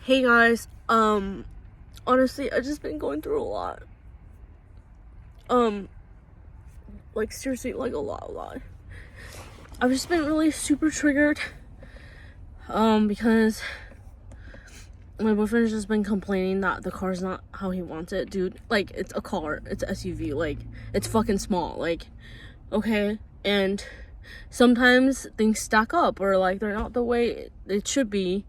Hey guys, honestly, I've just been going through a lot. Like seriously, like a lot. I've just been really super triggered, because my boyfriend's just been complaining that the car's not how he wants it. Dude, like, it's a car, it's an SUV, like, it's fucking small, like, okay? And sometimes things stack up, or like, they're not the way it should be.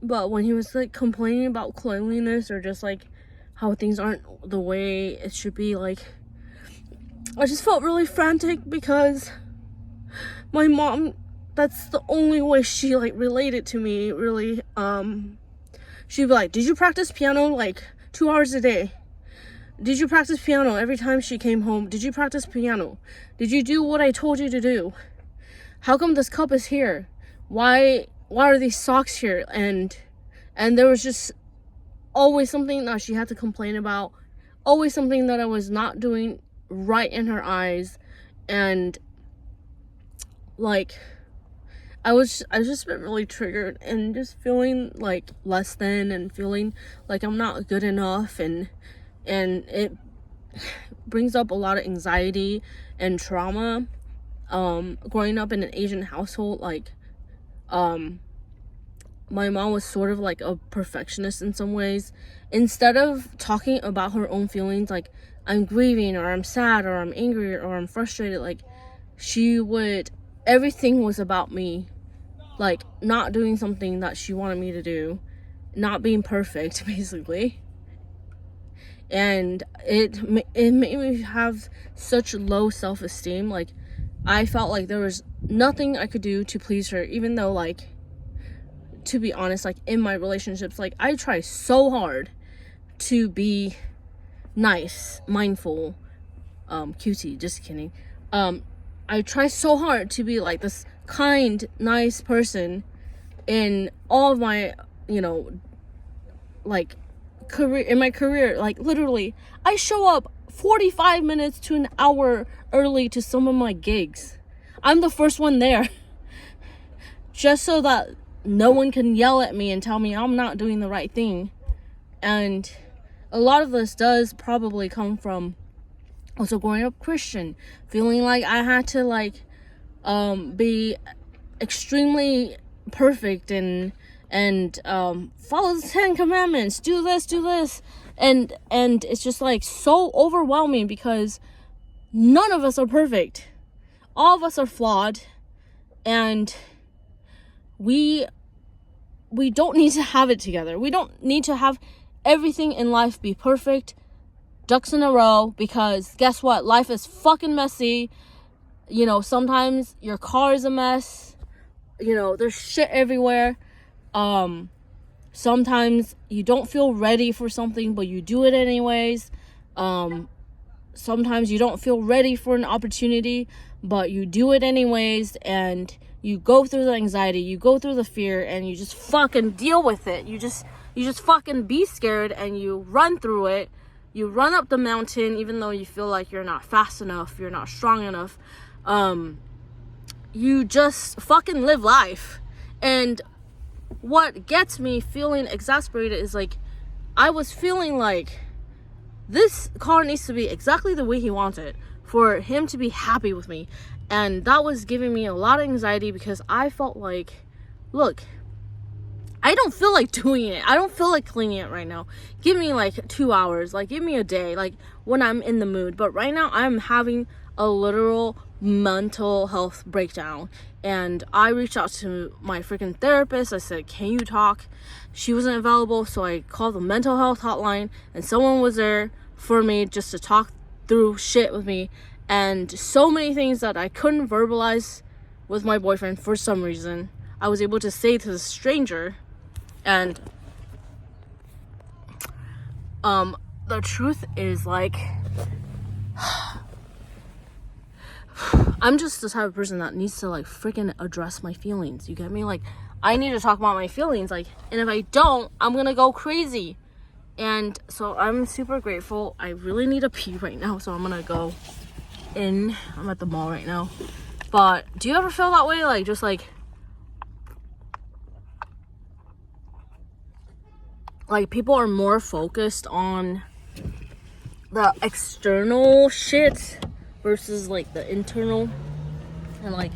But when he was like complaining about cleanliness or just like how things aren't the way it should be, like, I just felt really frantic because my mom, that's the only way she like related to me, really. She'd be like, did you practice piano like 2 hours a day? Did you practice piano every time she came home? Did you practice piano? Did you do what I told you to do? How come this cup is here? Why are these socks here? And there was just always something that she had to complain about, always something that I was not doing right in her eyes. And like, I just been really triggered and just feeling like less than, and feeling like I'm not good enough, and it brings up a lot of anxiety and trauma. Growing up in an Asian household, like, my mom was sort of like a perfectionist in some ways. Instead of talking about her own feelings, like, I'm grieving, or I'm sad, or I'm angry, or I'm frustrated, like, everything was about me, like, not doing something that she wanted me to do, not being perfect, basically. And it made me have such low self-esteem. Like, I felt like there was nothing I could do to please her, even though, like, to be honest, like, in my relationships, like, I try so hard to be nice, mindful, cutie, just kidding. I try so hard to be like this kind, nice person in all of my, like, career. Like, literally, I show up 45 minutes to an hour early to some of my gigs. I'm the first one there, just so that no one can yell at me and tell me I'm not doing the right thing. And a lot of this does probably come from also growing up Christian, feeling like I had to, like, be extremely perfect and follow the 10 commandments, do this, and it's just like so overwhelming because none of us are perfect. All of us are flawed, and we don't need to have it together. We don't need to have everything in life be perfect, ducks in a row, because guess what? Life is fucking messy. Sometimes your car is a mess. There's shit everywhere. Sometimes you don't feel ready for something, but you do it anyways. Sometimes you don't feel ready for an opportunity, but you do it anyways, and you go through the anxiety, you go through the fear, and you just fucking deal with it. You just fucking be scared, and you run through it. You run up the mountain, even though you feel like you're not fast enough, you're not strong enough. You just fucking live life. And what gets me feeling exasperated is, like, I was feeling like this car needs to be exactly the way he wants it for him to be happy with me. And that was giving me a lot of anxiety because I felt like, look, I don't feel like doing it. I don't feel like cleaning it right now. Give me like 2 hours, like, give me a day, like, when I'm in the mood. But right now I'm having a literal mental health breakdown, and I reached out to my freaking therapist. I said, can you talk? She wasn't available, so I called the mental health hotline, and someone was there for me just to talk through shit with me, and so many things that I couldn't verbalize with my boyfriend for some reason I was able to say to the stranger. And the truth is, like, I'm just the type of person that needs to, like, freaking address my feelings. You get me? Like, I need to talk about my feelings, like, and if I don't, I'm gonna go crazy. And so I'm super grateful. I really need to pee right now, so I'm gonna go in. I'm at the mall right now. But do you ever feel that way? Like, just like, like people are more focused on the external shit versus like the internal. And like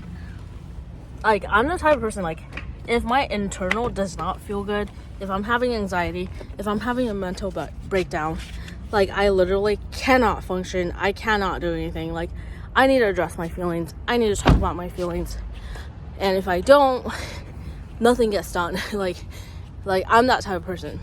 I'm the type of person, like, if my internal does not feel good, if I'm having anxiety, if I'm having a mental breakdown, like, I literally cannot function. I cannot do anything. Like, I need to address my feelings. I need to talk about my feelings. And if I don't, nothing gets done. like I'm that type of person.